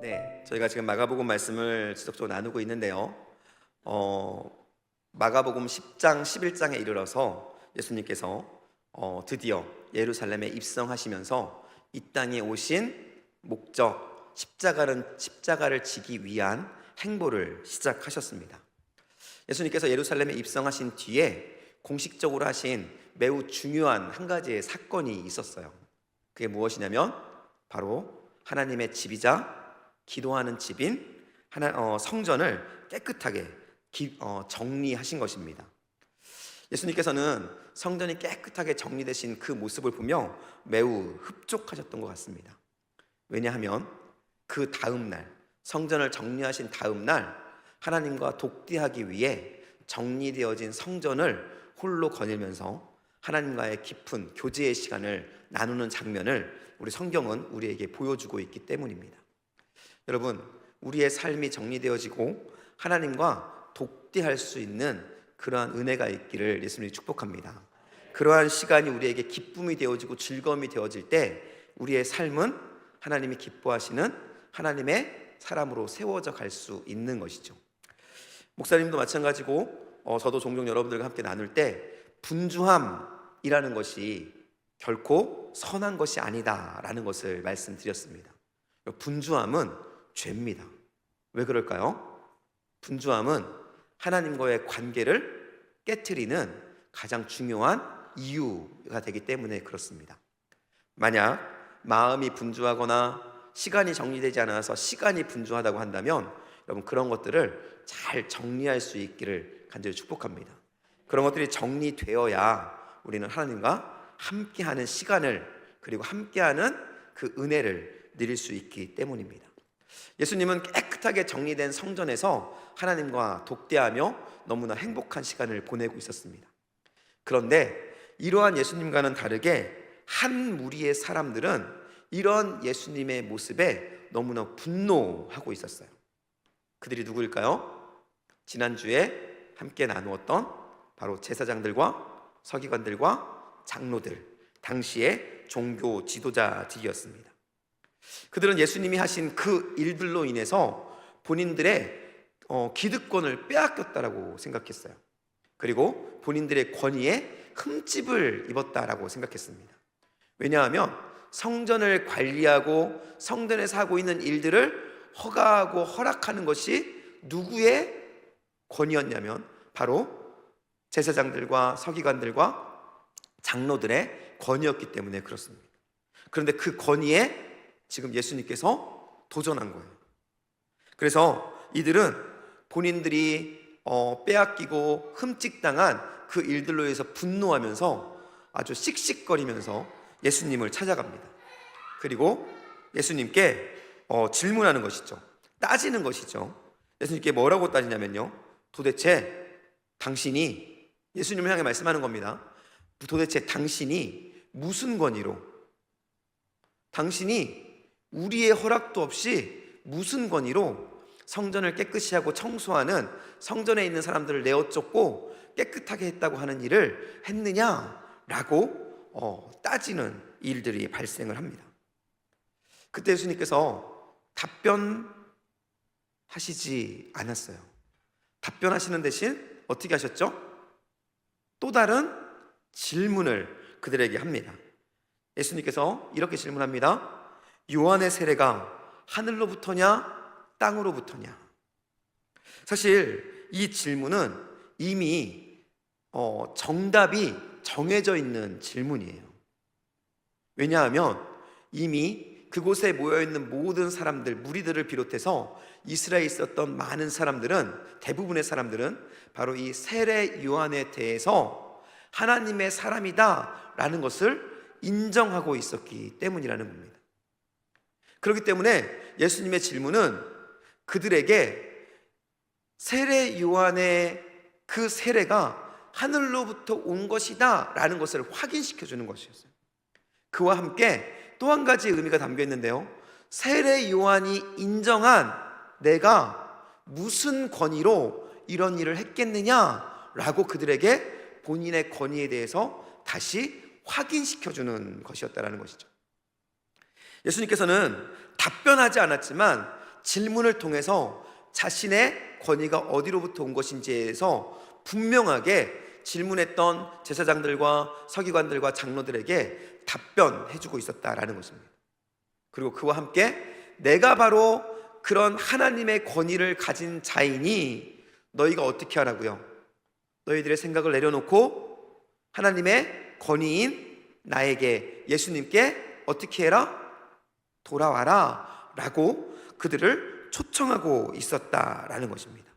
네, 저희가 지금 마가복음 말씀을 지속적으로 나누고 있는데요. 마가복음 10장, 11장에 이르러서 예수님께서 드디어 예루살렘에 입성하시면서 이 땅에 오신 목적, 십자가를 지기 위한 행보를 시작하셨습니다. 예수님께서 예루살렘에 입성하신 뒤에 공식적으로 하신 매우 중요한 한 가지의 사건이 있었어요. 그게 무엇이냐면 바로 하나님의 집이자 기도하는 집인 성전을 깨끗하게 정리하신 것입니다. 예수님께서는 성전이 깨끗하게 정리되신 그 모습을 보며 매우 흡족하셨던 것 같습니다. 왜냐하면 그 다음 날, 성전을 정리하신 다음 날 하나님과 독대하기 위해 정리되어진 성전을 홀로 거닐면서 하나님과의 깊은 교제의 시간을 나누는 장면을 우리 성경은 우리에게 보여주고 있기 때문입니다. 여러분, 우리의 삶이 정리되어지고 하나님과 독대할 수 있는 그러한 은혜가 있기를 예수님이 축복합니다. 그러한 시간이 우리에게 기쁨이 되어지고 즐거움이 되어질 때 우리의 삶은 하나님이 기뻐하시는 하나님의 사람으로 세워져 갈 수 있는 것이죠. 목사님도 마찬가지고 저도 종종 여러분들과 함께 나눌 때 분주함이라는 것이 결코 선한 것이 아니다라는 것을 말씀드렸습니다. 분주함은 죄입니다. 왜 그럴까요? 분주함은 하나님과의 관계를 깨트리는 가장 중요한 이유가 되기 때문에 그렇습니다. 만약 마음이 분주하거나 시간이 정리되지 않아서 시간이 분주하다고 한다면 여러분, 그런 것들을 잘 정리할 수 있기를 간절히 축복합니다. 그런 것들이 정리되어야 우리는 하나님과 함께하는 시간을, 그리고 함께하는 그 은혜를 누릴 수 있기 때문입니다. 예수님은 깨끗하게 정리된 성전에서 하나님과 독대하며 너무나 행복한 시간을 보내고 있었습니다. 그런데 이러한 예수님과는 다르게 한 무리의 사람들은 이런 예수님의 모습에 너무나 분노하고 있었어요. 그들이 누구일까요? 지난주에 함께 나누었던 바로 제사장들과 서기관들과 장로들, 당시의 종교 지도자들이었습니다. 그들은 예수님이 하신 그 일들로 인해서 본인들의 기득권을 빼앗겼다라고 생각했어요. 그리고 본인들의 권위에 흠집을 입었다라고 생각했습니다. 왜냐하면 성전을 관리하고 성전에서 하고 있는 일들을 허가하고 허락하는 것이 누구의 권위였냐면 바로 제사장들과 서기관들과 장로들의 권위였기 때문에 그렇습니다. 그런데 그 권위에 지금 예수님께서 도전한 거예요. 그래서 이들은 본인들이 빼앗기고 흠집당한 그 일들로 인해서 분노하면서 아주 씩씩거리면서 예수님을 찾아갑니다. 그리고 예수님께 질문하는 것이죠. 따지는 것이죠. 예수님께 뭐라고 따지냐면요, 도대체 당신이, 예수님을 향해 말씀하는 겁니다. 도대체 당신이 무슨 권위로, 당신이 우리의 허락도 없이 무슨 권위로 성전을 깨끗이 하고 청소하는, 성전에 있는 사람들을 내어 쫓고 깨끗하게 했다고 하는 일을 했느냐라고 따지는 일들이 발생을 합니다. 그때 예수님께서 답변하시지 않았어요. 답변하시는 대신 어떻게 하셨죠? 또 다른 질문을 그들에게 합니다. 예수님께서 이렇게 질문합니다. 요한의 세례가 하늘로부터냐 땅으로부터냐? 사실 이 질문은 이미 정답이 정해져 있는 질문이에요. 왜냐하면 이미 그곳에 모여있는 모든 사람들, 무리들을 비롯해서 이스라엘에 있었던 많은 사람들은, 대부분의 사람들은 바로 이 세례 요한에 대해서 하나님의 사람이다 라는 것을 인정하고 있었기 때문이라는 겁니다. 그렇기 때문에 예수님의 질문은 그들에게 세례 요한의 그 세례가 하늘로부터 온 것이다 라는 것을 확인시켜 주는 것이었어요. 그와 함께 또 한 가지 의미가 담겨 있는데요, 세례 요한이 인정한 내가 무슨 권위로 이런 일을 했겠느냐라고 그들에게 본인의 권위에 대해서 다시 확인시켜 주는 것이었다라는 것이죠. 예수님께서는 답변하지 않았지만 질문을 통해서 자신의 권위가 어디로부터 온 것인지에서 분명하게 질문했던 제사장들과 서기관들과 장로들에게 답변해주고 있었다라는 것입니다. 그리고 그와 함께 내가 바로 그런 하나님의 권위를 가진 자이니 너희가 어떻게 하라고요? 너희들의 생각을 내려놓고 하나님의 권위인 나에게, 예수님께 어떻게 해라? 돌아와라 라고 그들을 초청하고 있었다라는 것입니다.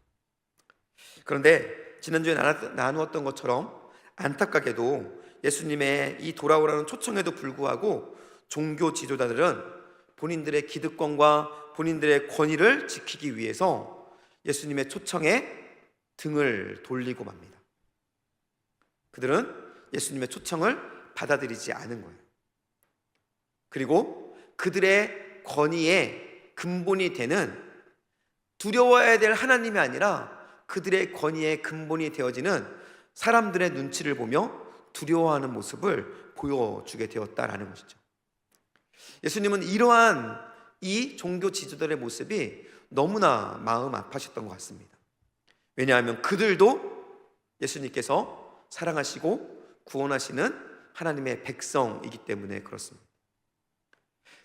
그런데 지난주에 나누었던 것처럼 안타깝게도 예수님의 이 돌아오라는 초청에도 불구하고 종교 지도자들은 본인들의 기득권과 본인들의 권위를 지키기 위해서 예수님의 초청에 등을 돌리고 맙니다. 그들은 예수님의 초청을 받아들이지 않은 거예요. 그리고 그들의 권위의 근본이 되는, 두려워해야 될 하나님이 아니라 그들의 권위의 근본이 되어지는 사람들의 눈치를 보며 두려워하는 모습을 보여주게 되었다라는 것이죠. 예수님은 이러한 이 종교 지도자들의 모습이 너무나 마음 아파하셨던 것 같습니다. 왜냐하면 그들도 예수님께서 사랑하시고 구원하시는 하나님의 백성이기 때문에 그렇습니다.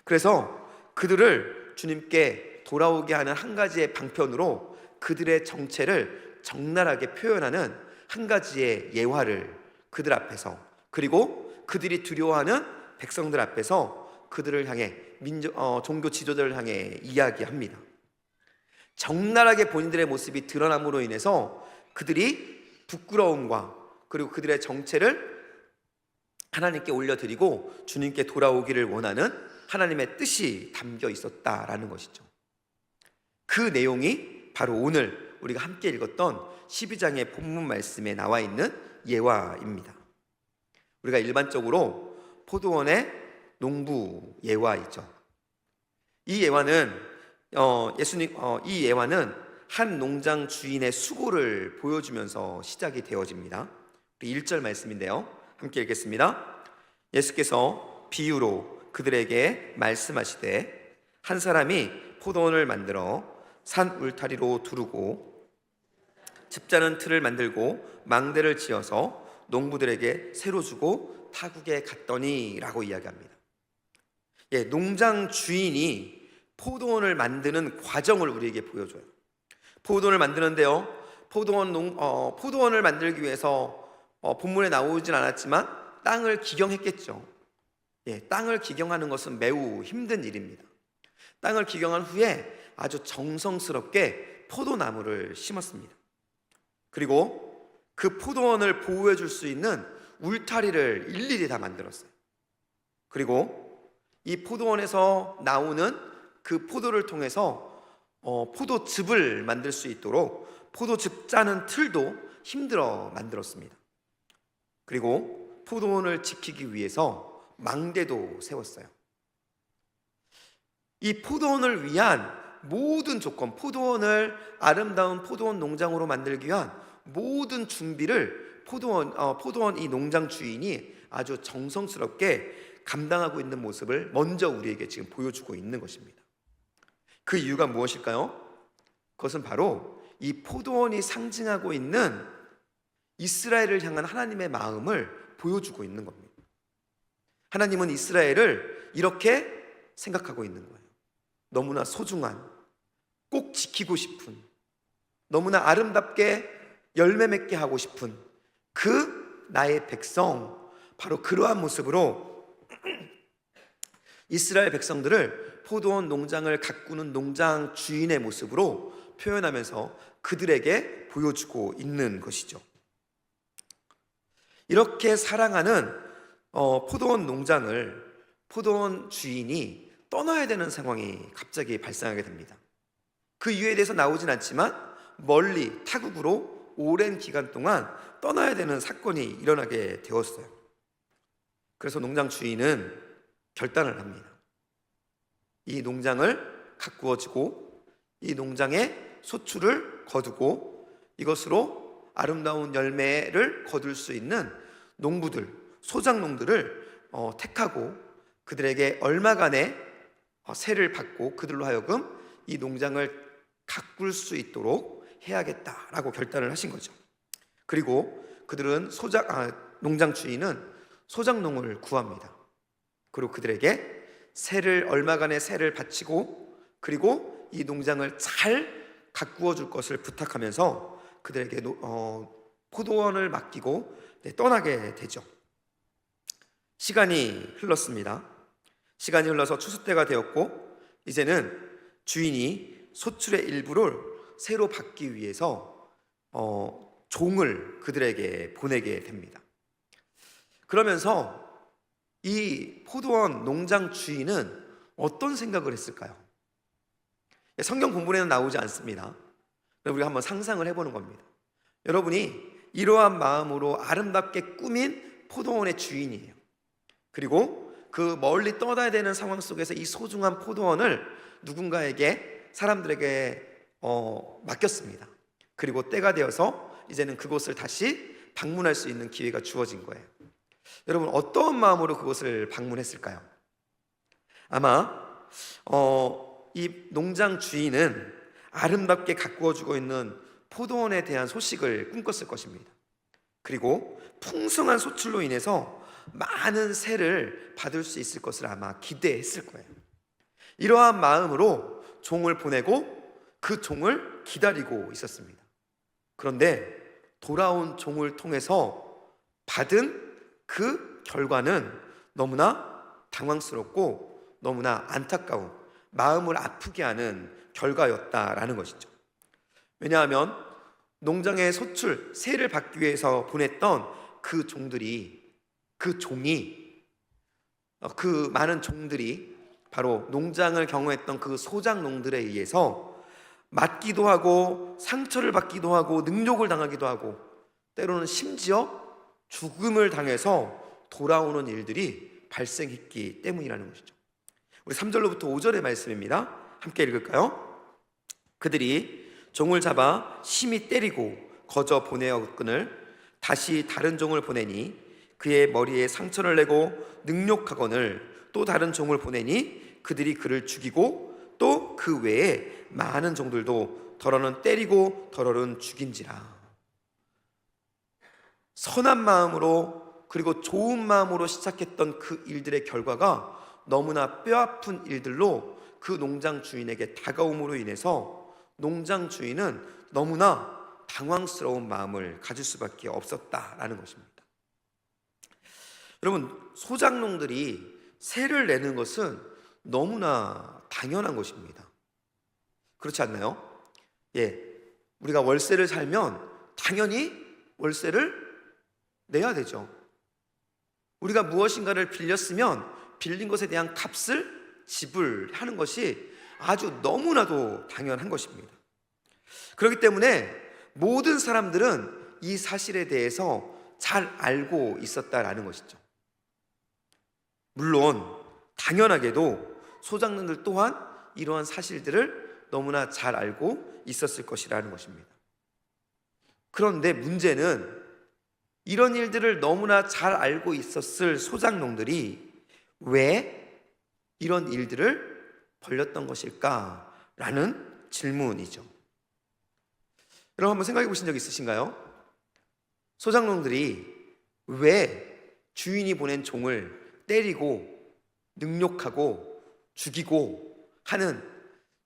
그래서 그들을 주님께 돌아오게 하는 한 가지의 방편으로 그들의 정체를 적나라하게 표현하는 한 가지의 예화를 그들 앞에서, 그리고 그들이 두려워하는 백성들 앞에서 그들을 향해 종교 지도자를 향해 이야기합니다. 적나라하게 본인들의 모습이 드러남으로 인해서 그들이 부끄러움과 그리고 그들의 정체를 하나님께 올려드리고 주님께 돌아오기를 원하는 하나님의 뜻이 담겨 있었다라는 것이죠. 그 내용이 바로 오늘 우리가 함께 읽었던 12장의 본문 말씀에 나와 있는 예화입니다. 우리가 일반적으로 포도원의 농부 예화이죠. 이 예화는 이 예화는 한 농장 주인의 수고를 보여주면서 시작이 되어집니다. 우리 1절 말씀인데요, 함께 읽겠습니다. 예수께서 비유로 그들에게 말씀하시되 한 사람이 포도원을 만들어 산 울타리로 두르고 집자는 틀을 만들고 망대를 지어서 농부들에게 새로 주고 타국에 갔더니 라고 이야기합니다. 농장 주인이 포도원을 만드는 과정을 우리에게 보여줘요. 포도원을 만드는데요, 포도원을 만들기 위해서 본문에 나오진 않았지만 땅을 기경했겠죠. 땅을 기경하는 것은 매우 힘든 일입니다. 땅을 기경한 후에 아주 정성스럽게 포도나무를 심었습니다. 그리고 그 포도원을 보호해 줄 수 있는 울타리를 일일이 다 만들었어요. 그리고 이 포도원에서 나오는 그 포도를 통해서 포도즙을 만들 수 있도록 포도즙 짜는 틀도 힘들어 만들었습니다. 그리고 포도원을 지키기 위해서 망대도 세웠어요. 이 포도원을 위한 모든 조건, 포도원을 아름다운 포도원 농장으로 만들기 위한 모든 준비를 포도원 이 농장 주인이 아주 정성스럽게 감당하고 있는 모습을 먼저 우리에게 지금 보여주고 있는 것입니다. 그 이유가 무엇일까요? 그것은 바로 이 포도원이 상징하고 있는 이스라엘을 향한 하나님의 마음을 보여주고 있는 겁니다. 하나님은 이스라엘을 이렇게 생각하고 있는 거예요. 너무나 소중한, 꼭 지키고 싶은, 너무나 아름답게 열매 맺게 하고 싶은 그 나의 백성, 바로 그러한 모습으로 이스라엘 백성들을 포도원 농장을 가꾸는 농장 주인의 모습으로 표현하면서 그들에게 보여주고 있는 것이죠. 이렇게 사랑하는 포도원 농장을 포도원 주인이 떠나야 되는 상황이 갑자기 발생하게 됩니다. 그 이유에 대해서 나오진 않지만 멀리 타국으로 오랜 기간 동안 떠나야 되는 사건이 일어나게 되었어요. 그래서 농장 주인은 결단을 합니다. 이 농장을 가꾸어지고 이 농장의 소출을 거두고 이것으로 아름다운 열매를 거둘 수 있는 농부들, 소작농들을 택하고 그들에게 얼마간의 세를 받고 그들로 하여금 이 농장을 가꿀 수 있도록 해야겠다라고 결단을 하신 거죠. 그리고 그들은 농장 주인은 소작농을 구합니다. 그리고 그들에게 얼마간의 세를 바치고 그리고 이 농장을 잘 가꾸어 줄 것을 부탁하면서 그들에게 포도원을 맡기고 떠나게 되죠. 시간이 흘렀습니다. 시간이 흘러서 추수 때가 되었고 이제는 주인이 소출의 일부를 새로 받기 위해서 종을 그들에게 보내게 됩니다. 그러면서 이 포도원 농장 주인은 어떤 생각을 했을까요? 성경 본문에는 나오지 않습니다. 우리가 한번 상상을 해보는 겁니다. 여러분이 이러한 마음으로 아름답게 꾸민 포도원의 주인이에요. 그리고 그 멀리 떠나야 되는 상황 속에서 이 소중한 포도원을 누군가에게 사람들에게 맡겼습니다. 그리고 때가 되어서 이제는 그곳을 다시 방문할 수 있는 기회가 주어진 거예요. 여러분 어떤 마음으로 그곳을 방문했을까요? 아마 이 농장 주인은 아름답게 가꾸어주고 있는 포도원에 대한 소식을 꿈꿨을 것입니다. 그리고 풍성한 소출로 인해서 많은 세를 받을 수 있을 것을 아마 기대했을 거예요. 이러한 마음으로 종을 보내고 그 종을 기다리고 있었습니다. 그런데 돌아온 종을 통해서 받은 그 결과는 너무나 당황스럽고 너무나 안타까운, 마음을 아프게 하는 결과였다라는 것이죠. 왜냐하면 농장의 소출, 세를 받기 위해서 보냈던 그 많은 종들이 바로 농장을 경험했던 그 소작농들에 의해서 맞기도 하고 상처를 받기도 하고 능욕을 당하기도 하고 때로는 심지어 죽음을 당해서 돌아오는 일들이 발생했기 때문이라는 것이죠. 우리 3절로부터 5절의 말씀입니다. 함께 읽을까요? 그들이 종을 잡아 심히 때리고 거저 보내었거늘 다시 다른 종을 보내니 그의 머리에 상처를 내고 능욕하거늘 또 다른 종을 보내니 그들이 그를 죽이고 또 그 외에 많은 종들도 더러는 때리고 더러는 죽인지라. 선한 마음으로 그리고 좋은 마음으로 시작했던 그 일들의 결과가 너무나 뼈아픈 일들로 그 농장 주인에게 다가옴으로 인해서 농장 주인은 너무나 당황스러운 마음을 가질 수밖에 없었다라는 것입니다. 여러분, 소작농들이 세를 내는 것은 너무나 당연한 것입니다. 그렇지 않나요? 우리가 월세를 살면 당연히 월세를 내야 되죠. 우리가 무엇인가를 빌렸으면 빌린 것에 대한 값을 지불하는 것이 아주 너무나도 당연한 것입니다. 그렇기 때문에 모든 사람들은 이 사실에 대해서 잘 알고 있었다라는 것이죠. 물론 당연하게도 소작농들 또한 이러한 사실들을 너무나 잘 알고 있었을 것이라는 것입니다. 그런데 문제는 이런 일들을 너무나 잘 알고 있었을 소작농들이 왜 이런 일들을 벌였던 것일까라는 질문이죠. 여러분 한번 생각해 보신 적 있으신가요? 소작농들이 왜 주인이 보낸 종을 때리고 능욕하고 죽이고 하는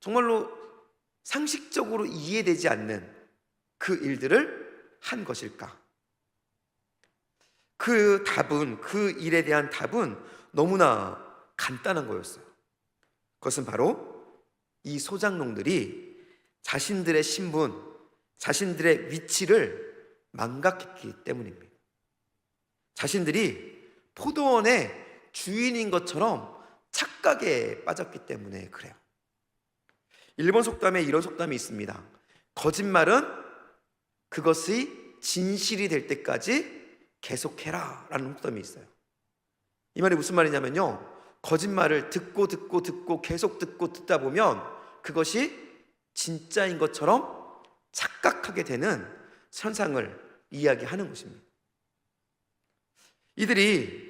정말로 상식적으로 이해되지 않는 그 일들을 한 것일까? 그 일에 대한 답은 너무나 간단한 거였어요. 그것은 바로 이 소작농들이 자신들의 신분, 자신들의 위치를 망각했기 때문입니다. 자신들이 포도원의 주인인 것처럼 착각에 빠졌기 때문에 그래요. 일본 속담에 이런 속담이 있습니다. 거짓말은 그것이 진실이 될 때까지 계속해라 라는 속담이 있어요. 이 말이 무슨 말이냐면요, 거짓말을 듣고 계속 듣다 보면 그것이 진짜인 것처럼 착각하게 되는 현상을 이야기하는 것입니다. 이들이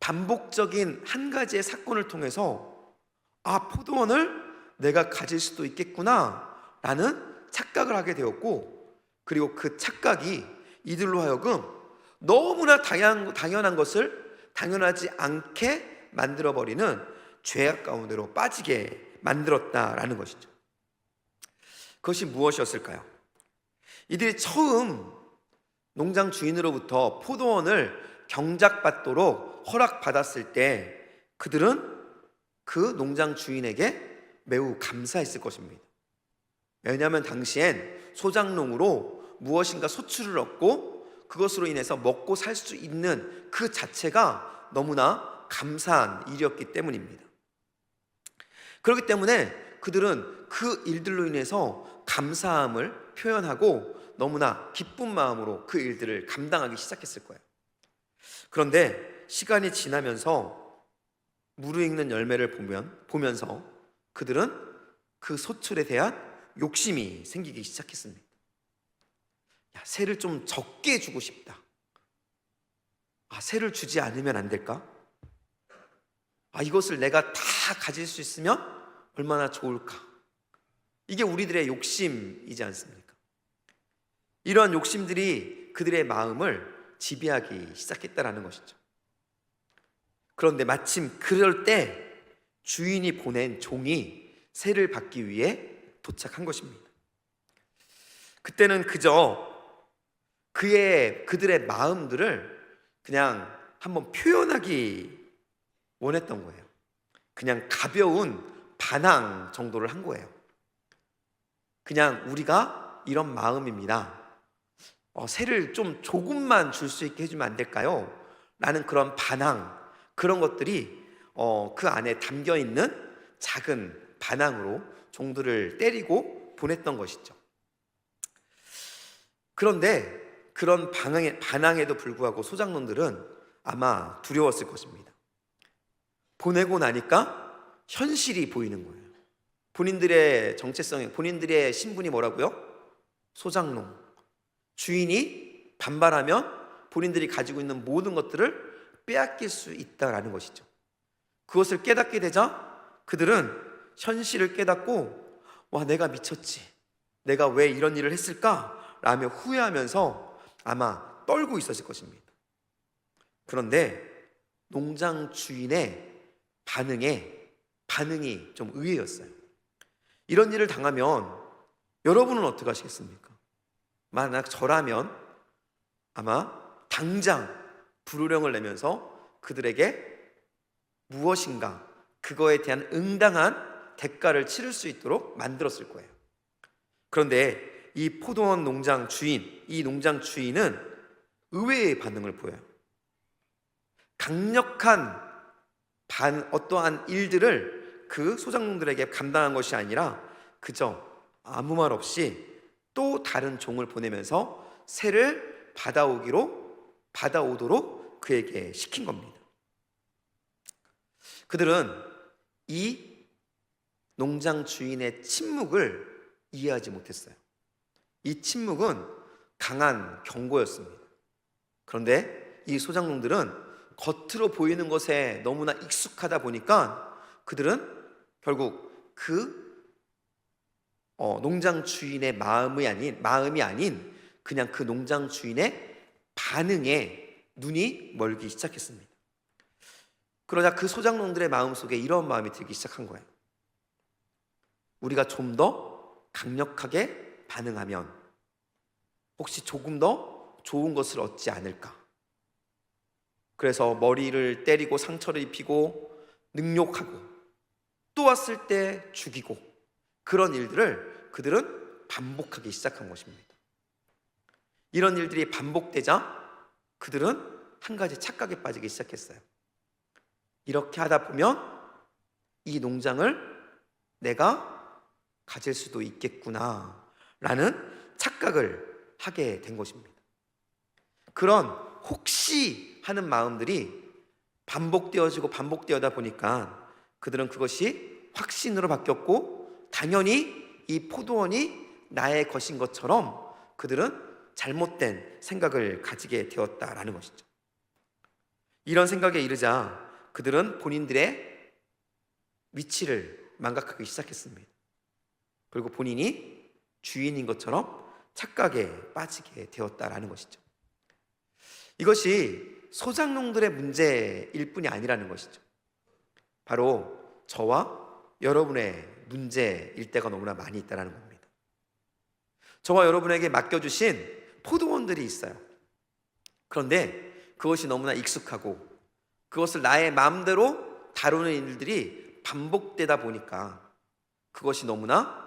반복적인 한 가지의 사건을 통해서 포도원을 내가 가질 수도 있겠구나 라는 착각을 하게 되었고, 그리고 그 착각이 이들로 하여금 너무나 당연한 것을 당연하지 않게 만들어버리는 죄악 가운데로 빠지게 만들었다라는 것이죠. 그것이 무엇이었을까요? 이들이 처음 농장 주인으로부터 포도원을 경작받도록 허락받았을 때 그들은 그 농장 주인에게 매우 감사했을 것입니다. 왜냐하면 당시엔 소작농으로 무엇인가 소출을 얻고 그것으로 인해서 먹고 살 수 있는 그 자체가 너무나 감사한 일이었기 때문입니다. 그렇기 때문에 그들은 그 일들로 인해서 감사함을 표현하고 너무나 기쁜 마음으로 그 일들을 감당하기 시작했을 거예요. 그런데 시간이 지나면서 무르익는 열매를 보면서 그들은 그 소출에 대한 욕심이 생기기 시작했습니다. 세를 좀 적게 주고 싶다. 세를 주지 않으면 안 될까? 이것을 내가 다 가질 수 있으면 얼마나 좋을까? 이게 우리들의 욕심이지 않습니까? 이러한 욕심들이 그들의 마음을 지배하기 시작했다라는 것이죠. 그런데 마침 그럴 때 주인이 보낸 종이 세를 받기 위해 도착한 것입니다. 그때는 그저 그들의 마음들을 그냥 한번 표현하기 원했던 거예요. 그냥 가벼운 반항 정도를 한 거예요. 그냥 우리가 이런 마음입니다. 세를 좀 조금만 줄 수 있게 해주면 안 될까요? 라는 그런 반항, 그런 것들이 그 안에 담겨 있는 작은 반항으로 종들을 때리고 보냈던 것이죠. 그런데 그런 반항에도 불구하고 소작농들은 아마 두려웠을 것입니다. 보내고 나니까 현실이 보이는 거예요. 본인들의 정체성이, 본인들의 신분이 뭐라고요? 소작농. 주인이 반발하면 본인들이 가지고 있는 모든 것들을 빼앗길 수 있다라는 것이죠. 그것을 깨닫게 되자 그들은 현실을 깨닫고 내가 미쳤지, 내가 왜 이런 일을 했을까? 라며 후회하면서 아마 떨고 있었을 것입니다. 그런데 농장 주인의 반응이 좀 의외였어요. 이런 일을 당하면 여러분은 어떻게 하시겠습니까? 만약 저라면 아마 당장 불호령을 내면서 그들에게 무엇인가 그거에 대한 응당한 대가를 치를 수 있도록 만들었을 거예요. 그런데 이 포도원 농장 주인, 이 농장 주인은 의외의 반응을 보여요. 강력한 어떠한 일들을 그 소작농들에게 감당한 것이 아니라 그저 아무 말 없이 또 다른 종을 보내면서 세를 받아오도록 그에게 시킨 겁니다. 그들은 이 농장 주인의 침묵을 이해하지 못했어요. 이 침묵은 강한 경고였습니다. 그런데 이 소작농들은 겉으로 보이는 것에 너무나 익숙하다 보니까 그들은 결국 농장 주인의 마음이 아닌 그냥 그 농장 주인의 반응에 눈이 멀기 시작했습니다. 그러자 그 소작농들의 마음속에 이런 마음이 들기 시작한 거예요. 우리가 좀 더 강력하게 반응하면 혹시 조금 더 좋은 것을 얻지 않을까? 그래서 머리를 때리고 상처를 입히고 능욕하고 또 왔을 때 죽이고 그런 일들을 그들은 반복하기 시작한 것입니다. 이런 일들이 반복되자 그들은 한 가지 착각에 빠지기 시작했어요. 이렇게 하다 보면 이 농장을 내가 가질 수도 있겠구나 라는 착각을 하게 된 것입니다. 그런 혹시 하는 마음들이 반복되어다 보니까 그들은 그것이 확신으로 바뀌었고 당연히 이 포도원이 나의 것인 것처럼 그들은 잘못된 생각을 가지게 되었다라는 것이죠. 이런 생각에 이르자 그들은 본인들의 위치를 망각하기 시작했습니다. 그리고 본인이 주인인 것처럼 착각에 빠지게 되었다라는 것이죠. 이것이 소작농들의 문제일 뿐이 아니라는 것이죠. 바로 저와 여러분의 문제일 때가 너무나 많이 있다는 겁니다. 저와 여러분에게 맡겨주신 포도원들이 있어요. 그런데 그것이 너무나 익숙하고 그것을 나의 마음대로 다루는 일들이 반복되다 보니까 그것이 너무나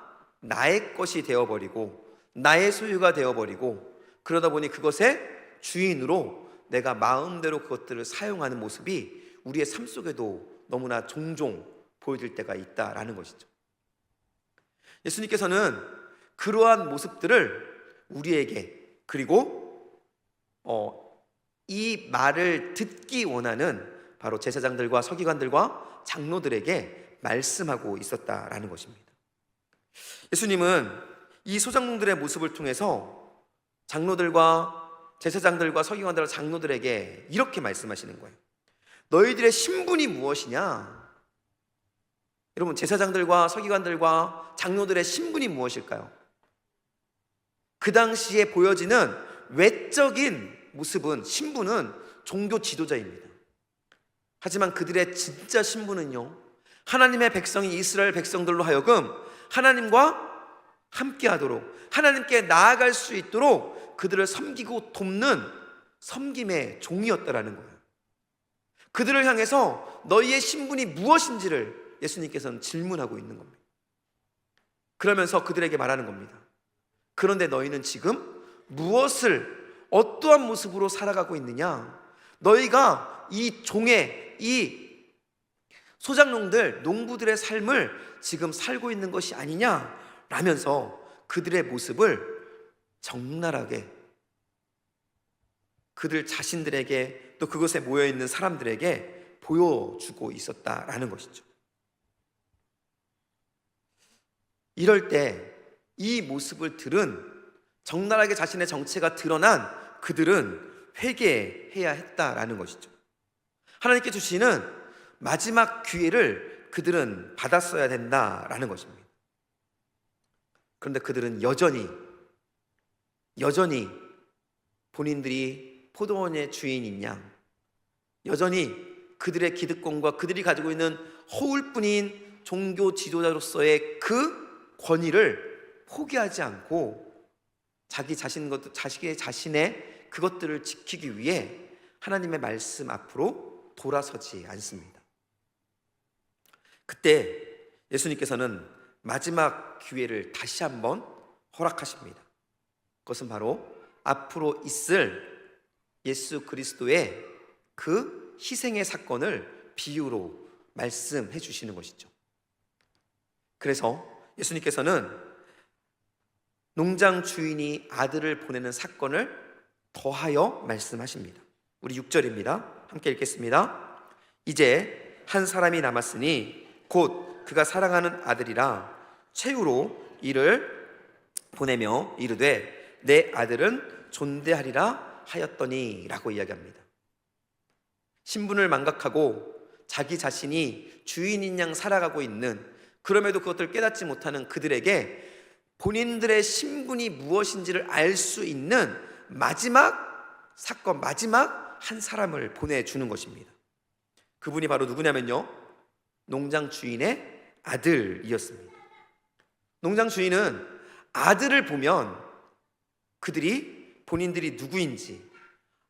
나의 것이 되어버리고 나의 소유가 되어버리고, 그러다 보니 그것의 주인으로 내가 마음대로 그것들을 사용하는 모습이 우리의 삶 속에도 너무나 종종 보여질 때가 있다라는 것이죠. 예수님께서는 그러한 모습들을 우리에게, 그리고 이 말을 듣기 원하는 바로 제사장들과 서기관들과 장로들에게 말씀하고 있었다라는 것입니다. 예수님은 이 소작농들의 모습을 통해서 장로들과 제사장들과 서기관들과 장로들에게 이렇게 말씀하시는 거예요. 너희들의 신분이 무엇이냐? 여러분, 제사장들과 서기관들과 장로들의 신분이 무엇일까요? 그 당시에 보여지는 외적인 모습은, 신분은 종교 지도자입니다. 하지만 그들의 진짜 신분은요, 하나님의 백성이 이스라엘 백성들로 하여금 하나님과 함께 하도록, 하나님께 나아갈 수 있도록 그들을 섬기고 돕는 섬김의 종이었다라는 거예요. 그들을 향해서 너희의 신분이 무엇인지를 예수님께서는 질문하고 있는 겁니다. 그러면서 그들에게 말하는 겁니다. 그런데 너희는 지금 무엇을, 어떠한 모습으로 살아가고 있느냐? 너희가 이 종의, 이 소작농들, 농부들의 삶을 지금 살고 있는 것이 아니냐? 라면서 그들의 모습을 적나라하게 그들 자신들에게, 또 그곳에 모여있는 사람들에게 보여주고 있었다라는 것이죠. 이럴 때 이 모습을 들은, 적나라하게 자신의 정체가 드러난 그들은 회개해야 했다라는 것이죠. 하나님께 주시는 마지막 기회를 그들은 받았어야 된다라는 것입니다. 그런데 그들은 여전히 본인들이 포도원의 주인인 양, 여전히 그들의 기득권과 그들이 가지고 있는 허울뿐인 종교 지도자로서의 그 권위를 포기하지 않고 자신의 그것들을 지키기 위해 하나님의 말씀 앞으로 돌아서지 않습니다. 그때 예수님께서는 마지막 기회를 다시 한번 허락하십니다. 그것은 바로 앞으로 있을 예수 그리스도의 그 희생의 사건을 비유로 말씀해 주시는 것이죠. 그래서 예수님께서는 농장 주인이 아들을 보내는 사건을 더하여 말씀하십니다. 우리 6절입니다. 함께 읽겠습니다. 이제 한 사람이 남았으니 곧 그가 사랑하는 아들이라 최후로 이를 보내며 이르되 내 아들은 존대하리라 하였더니 라고 이야기합니다. 신분을 망각하고 자기 자신이 주인인 양 살아가고 있는, 그럼에도 그것들을 깨닫지 못하는 그들에게 본인들의 신분이 무엇인지를 알 수 있는 마지막 사건, 마지막 한 사람을 보내주는 것입니다. 그분이 바로 누구냐면요, 농장 주인의 아들이었습니다. 농장 주인은 아들을 보면 그들이 본인들이 누구인지,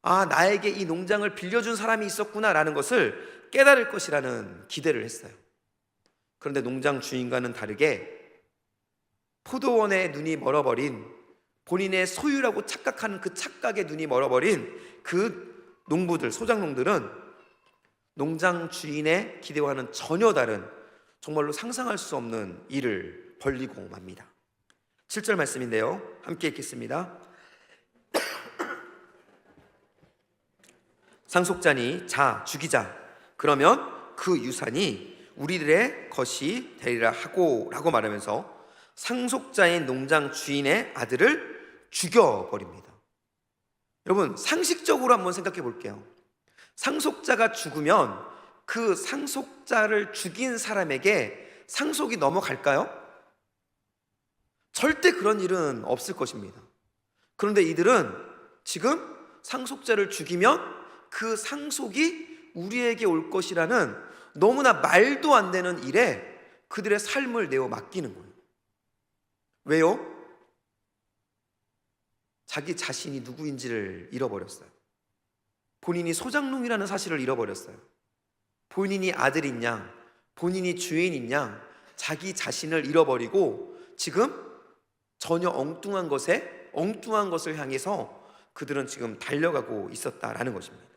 나에게 이 농장을 빌려준 사람이 있었구나 라는 것을 깨달을 것이라는 기대를 했어요. 그런데 농장 주인과는 다르게 포도원의 눈이 멀어버린, 본인의 소유라고 착각하는 그 착각의 눈이 멀어버린 그 농부들, 소작농들은 농장 주인의 기대와는 전혀 다른, 정말로 상상할 수 없는 일을 벌리고 맙니다. 7절 말씀인데요, 함께 읽겠습니다. 상속자니 자 죽이자, 그러면 그 유산이 우리들의 것이 되리라 하고 라고 말하면서 상속자인 농장 주인의 아들을 죽여버립니다. 여러분, 상식적으로 한번 생각해 볼게요. 상속자가 죽으면 그 상속자를 죽인 사람에게 상속이 넘어갈까요? 절대 그런 일은 없을 것입니다. 그런데 이들은 지금 상속자를 죽이면 그 상속이 우리에게 올 것이라는 너무나 말도 안 되는 일에 그들의 삶을 내어 맡기는 거예요. 왜요? 자기 자신이 누구인지를 잃어버렸어요. 본인이 소장농이라는 사실을 잃어버렸어요. 본인이 아들인 양, 본인이 주인인 양, 자기 자신을 잃어버리고 지금 전혀 엉뚱한 것을 향해서 그들은 지금 달려가고 있었다라는 것입니다.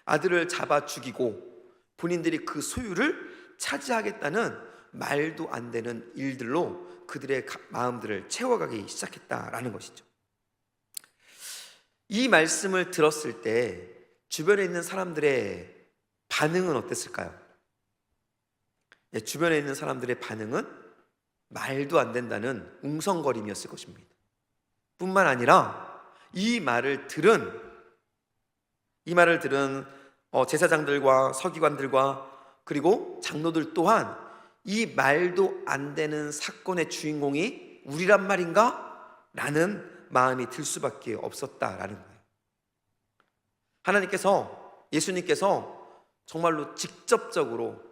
아들을 잡아 죽이고 본인들이 그 소유를 차지하겠다는 말도 안 되는 일들로 그들의 마음들을 채워가기 시작했다라는 것이죠. 이 말씀을 들었을 때 주변에 있는 사람들의 반응은 어땠을까요? 주변에 있는 사람들의 반응은 말도 안 된다는 웅성거림이었을 것입니다. 뿐만 아니라 이 말을 들은 제사장들과 서기관들과 그리고 장로들 또한 이 말도 안 되는 사건의 주인공이 우리란 말인가? 라는 마음이 들 수밖에 없었다라는 거예요. 예수님께서 정말로 직접적으로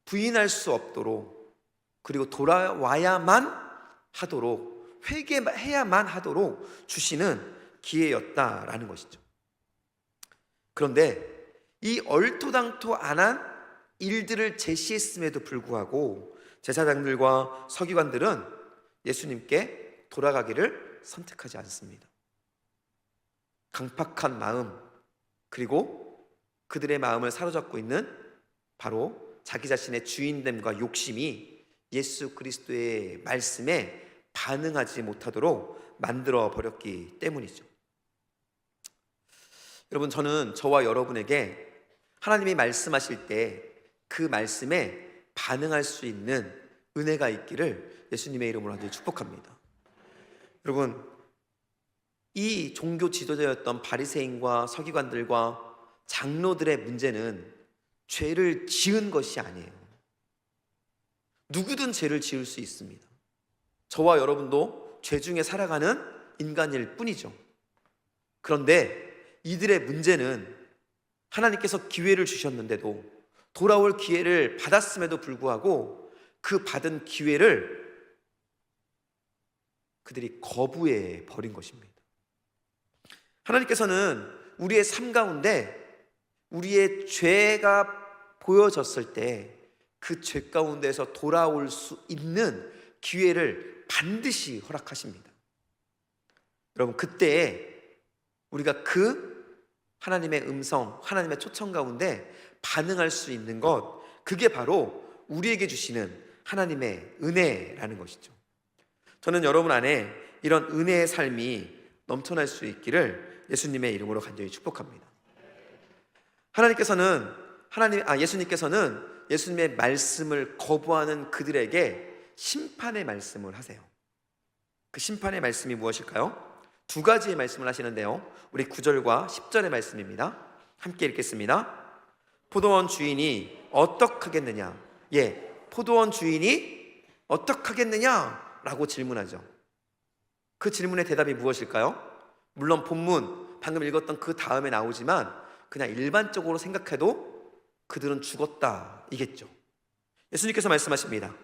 부인할 수 없도록, 그리고 돌아와야만 하도록, 회개해야만 하도록 주시는 기회였다라는 것이죠. 그런데 이 얼토당토안한 일들을 제시했음에도 불구하고 제사장들과 서기관들은 예수님께 돌아가기를 선택하지 않습니다. 강팍한 마음, 그리고 그들의 마음을 사로잡고 있는 바로 자기 자신의 주인됨과 욕심이 예수 그리스도의 말씀에 반응하지 못하도록 만들어 버렸기 때문이죠. 여러분, 저는 저와 여러분에게 하나님이 말씀하실 때 그 말씀에 반응할 수 있는 은혜가 있기를 예수님의 이름으로 아주 축복합니다. 여러분, 이 종교 지도자였던 바리새인과 서기관들과 장로들의 문제는 죄를 지은 것이 아니에요. 누구든 죄를 지을 수 있습니다. 저와 여러분도 죄 중에 살아가는 인간일 뿐이죠. 그런데 이들의 문제는 하나님께서 기회를 주셨는데도, 돌아올 기회를 받았음에도 불구하고 그 받은 기회를 그들이 거부해 버린 것입니다. 하나님께서는 우리의 삶 가운데 우리의 죄가 보여졌을 때 그 죄 가운데서 돌아올 수 있는 기회를 반드시 허락하십니다. 여러분, 그때에 우리가 그 하나님의 음성, 하나님의 초청 가운데 반응할 수 있는 것, 그게 바로 우리에게 주시는 하나님의 은혜라는 것이죠. 저는 여러분 안에 이런 은혜의 삶이 넘쳐날 수 있기를 예수님의 이름으로 간절히 축복합니다. 예수님께서는 예수님의 말씀을 거부하는 그들에게 심판의 말씀을 하세요. 그 심판의 말씀이 무엇일까요? 두 가지의 말씀을 하시는데요, 우리 9절과 10절의 말씀입니다. 함께 읽겠습니다. 포도원 주인이 어떡하겠느냐? 포도원 주인이 어떡하겠느냐? 라고 질문하죠. 그 질문의 대답이 무엇일까요? 물론 본문 방금 읽었던 그 다음에 나오지만 그냥 일반적으로 생각해도 그들은 죽었다 이겠죠. 예수님께서 말씀하십니다.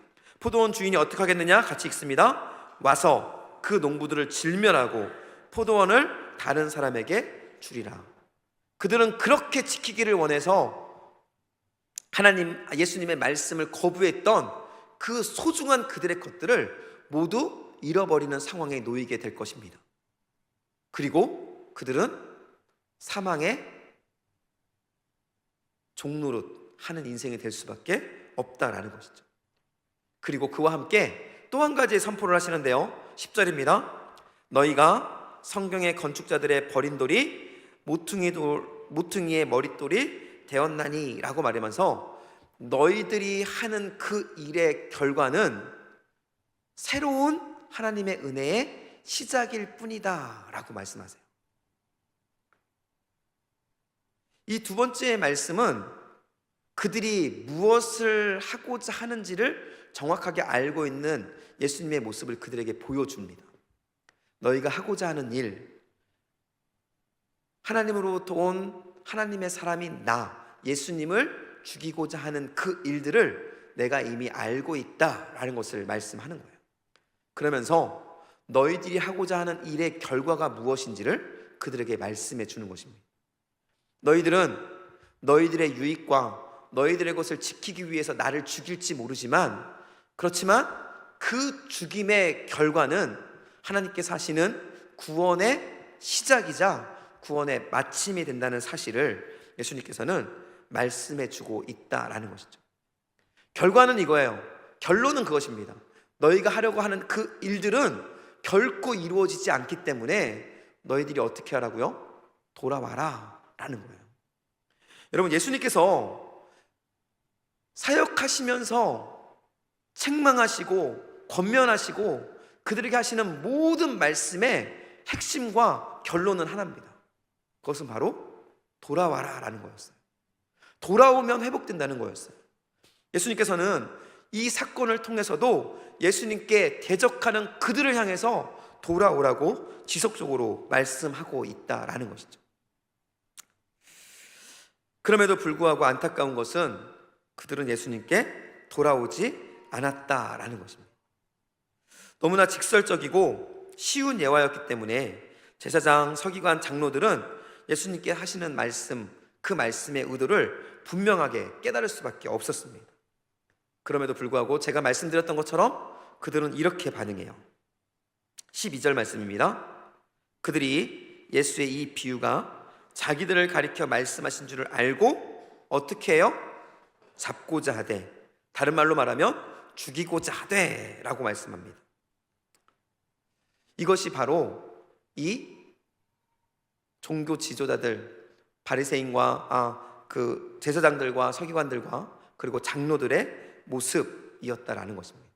포도원 주인이 어떻게 하겠느냐? 같이 읽습니다. 와서 그 농부들을 질멸하고 포도원을 다른 사람에게 주리라. 그들은 그렇게 지키기를 원해서 예수님의 말씀을 거부했던 그 소중한 그들의 것들을 모두 잃어버리는 상황에 놓이게 될 것입니다. 그리고 그들은 사망의 종노릇 하는 인생이 될 수밖에 없다라는 것이죠. 그리고 그와 함께 또 한 가지의 선포를 하시는데요, 10절입니다. 너희가 성경의 건축자들의 버린 돌이 모퉁이의 머릿돌이 되었나니 라고 말하면서 너희들이 하는 그 일의 결과는 새로운 하나님의 은혜의 시작일 뿐이다 라고 말씀하세요. 이 두 번째 말씀은 그들이 무엇을 하고자 하는지를 정확하게 알고 있는 예수님의 모습을 그들에게 보여줍니다. 너희가 하고자 하는 일, 하나님으로부터 온 하나님의 사람인 나 예수님을 죽이고자 하는 그 일들을 내가 이미 알고 있다라는 것을 말씀하는 거예요. 그러면서 너희들이 하고자 하는 일의 결과가 무엇인지를 그들에게 말씀해 주는 것입니다. 너희들은 너희들의 유익과 너희들의 것을 지키기 위해서 나를 죽일지 모르지만, 그렇지만 그 죽임의 결과는 하나님께서 하시는 구원의 시작이자 구원의 마침이 된다는 사실을 예수님께서는 말씀해 주고 있다라는 것이죠. 결과는 이거예요. 결론은 그것입니다. 너희가 하려고 하는 그 일들은 결코 이루어지지 않기 때문에 너희들이 어떻게 하라고요? 돌아와라 라는 거예요. 여러분, 예수님께서 사역하시면서 책망하시고 권면하시고 그들에게 하시는 모든 말씀의 핵심과 결론은 하나입니다. 그것은 바로 돌아와라 라는 거였어요. 돌아오면 회복된다는 거였어요. 예수님께서는 이 사건을 통해서도 예수님께 대적하는 그들을 향해서 돌아오라고 지속적으로 말씀하고 있다라는 것이죠. 그럼에도 불구하고 안타까운 것은 그들은 예수님께 돌아오지 않았다라는 것입니다. 너무나 직설적이고 쉬운 예화였기 때문에 제사장, 서기관, 장로들은 예수님께 하시는 말씀, 그 말씀의 의도를 분명하게 깨달을 수밖에 없었습니다. 그럼에도 불구하고 제가 말씀드렸던 것처럼 그들은 이렇게 반응해요. 12절 말씀입니다. 그들이 예수의 이 비유가 자기들을 가리켜 말씀하신 줄을 알고 어떻게 해요? 잡고자 하되, 다른 말로 말하면 죽이고자 하되 라고 말씀합니다. 이것이 바로 이 종교 지도자들, 바리새인과 그 제사장들과 서기관들과 그리고 장로들의 모습이었다라는 것입니다.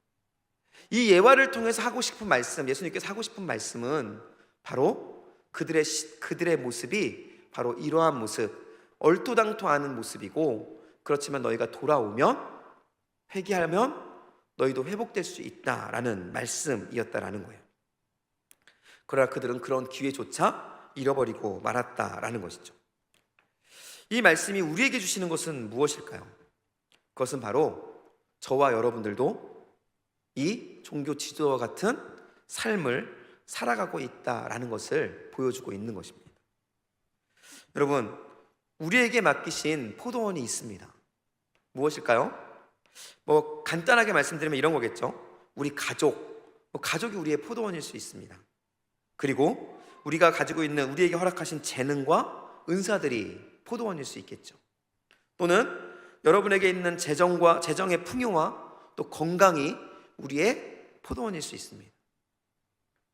이 예화를 통해서 하고 싶은 말씀, 예수님께서 하고 싶은 말씀은 바로 그들의 모습이 바로 이러한 모습, 얼토당토하는 모습이고, 그렇지만 너희가 돌아오면, 회개하면 너희도 회복될 수 있다라는 말씀이었다라는 거예요. 그러나 그들은 그런 기회조차 잃어버리고 말았다라는 것이죠. 이 말씀이 우리에게 주시는 것은 무엇일까요? 그것은 바로 저와 여러분들도 이 종교 지도와 같은 삶을 살아가고 있다라는 것을 보여주고 있는 것입니다. 여러분, 우리에게 맡기신 포도원이 있습니다. 무엇일까요? 간단하게 말씀드리면 이런 거겠죠. 우리 가족이 우리의 포도원일 수 있습니다. 그리고 우리가 가지고 있는, 우리에게 허락하신 재능과 은사들이 포도원일 수 있겠죠. 또는 여러분에게 있는 재정의 풍요와 또 건강이 우리의 포도원일 수 있습니다.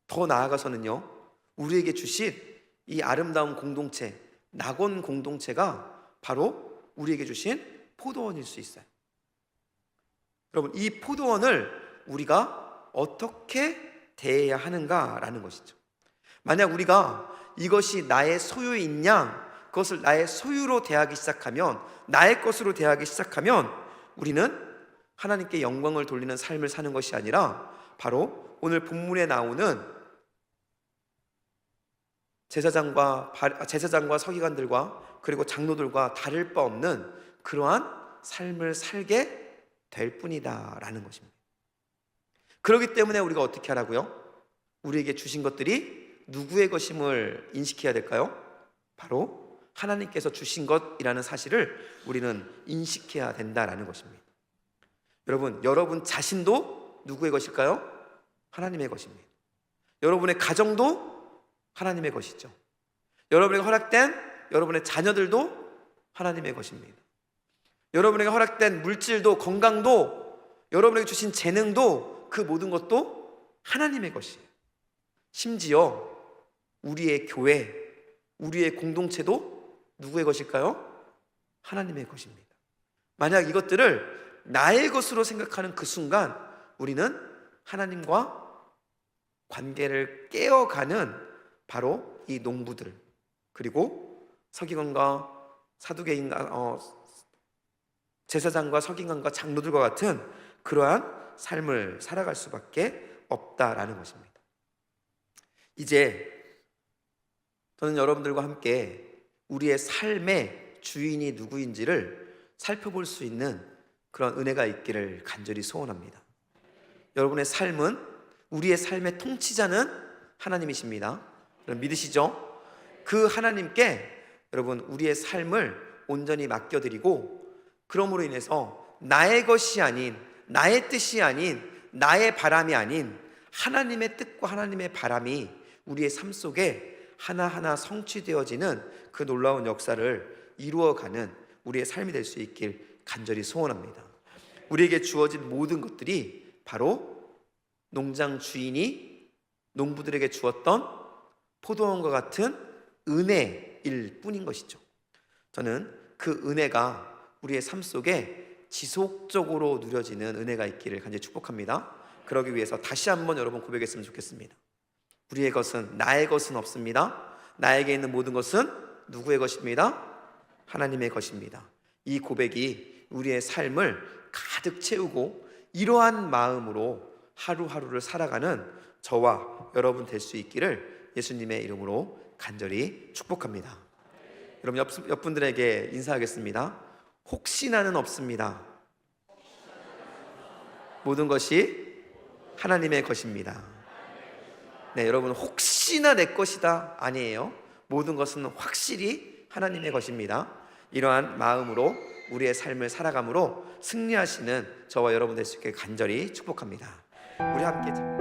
더 나아가서는요, 우리에게 주신 이 아름다운 공동체, 낙원 공동체가 바로 우리에게 주신 포도원일 수 있어요. 여러분, 이 포도원을 우리가 어떻게 대해야 하는가라는 것이죠. 만약 우리가 이것이 나의 소유인 양, 그것을 나의 소유로 대하기 시작하면, 나의 것으로 대하기 시작하면 우리는 하나님께 영광을 돌리는 삶을 사는 것이 아니라 바로 오늘 본문에 나오는 제사장과 서기관들과 그리고 장로들과 다를 바 없는 그러한 삶을 살게 될 뿐이다라는 것입니다. 그렇기 때문에 우리가 어떻게 하라고요? 우리에게 주신 것들이 누구의 것임을 인식해야 될까요? 바로 하나님께서 주신 것이라는 사실을 우리는 인식해야 된다라는 것입니다. 여러분 자신도 누구의 것일까요? 하나님의 것입니다. 여러분의 가정도 하나님의 것이죠. 여러분에게 허락된 여러분의 자녀들도 하나님의 것입니다. 여러분에게 허락된 물질도, 건강도, 여러분에게 주신 재능도, 그 모든 것도 하나님의 것이에요. 심지어 우리의 교회, 우리의 공동체도 누구의 것일까요? 하나님의 것입니다. 만약 이것들을 나의 것으로 생각하는 그 순간 우리는 하나님과 관계를 깨어가는 바로 이 농부들, 그리고 서기관과 제사장과 서기관과 장로들과 같은 그러한 삶을 살아갈 수밖에 없다라는 것입니다. 이제 저는 여러분들과 함께 우리의 삶의 주인이 누구인지를 살펴볼 수 있는 그런 은혜가 있기를 간절히 소원합니다. 여러분의 삶은, 우리의 삶의 통치자는 하나님이십니다. 여러분 믿으시죠? 그 하나님께 여러분 우리의 삶을 온전히 맡겨드리고, 그러므로 인해서 나의 것이 아닌, 나의 뜻이 아닌, 나의 바람이 아닌 하나님의 뜻과 하나님의 바람이 우리의 삶 속에 하나하나 성취되어지는 그 놀라운 역사를 이루어가는 우리의 삶이 될 수 있길 간절히 소원합니다. 우리에게 주어진 모든 것들이 바로 농장 주인이 농부들에게 주었던 포도원과 같은 은혜일 뿐인 것이죠. 저는 그 은혜가 우리의 삶 속에 지속적으로 누려지는 은혜가 있기를 간절히 축복합니다. 그러기 위해서 다시 한번 여러분 고백했으면 좋겠습니다. 우리의 것은, 나의 것은 없습니다. 나에게 있는 모든 것은 누구의 것입니다? 하나님의 것입니다. 이 고백이 우리의 삶을 가득 채우고 이러한 마음으로 하루하루를 살아가는 저와 여러분 될 수 있기를 예수님의 이름으로 간절히 축복합니다. 여러분 옆분들에게 인사하겠습니다. 혹시나는 없습니다. 모든 것이 하나님의 것입니다. 네, 여러분 혹시나 내 것이다 아니에요. 모든 것은 확실히 하나님의 것입니다. 이러한 마음으로 우리의 삶을 살아감으로 승리하시는 저와 여러분 될 수 있게 간절히 축복합니다. 우리 함께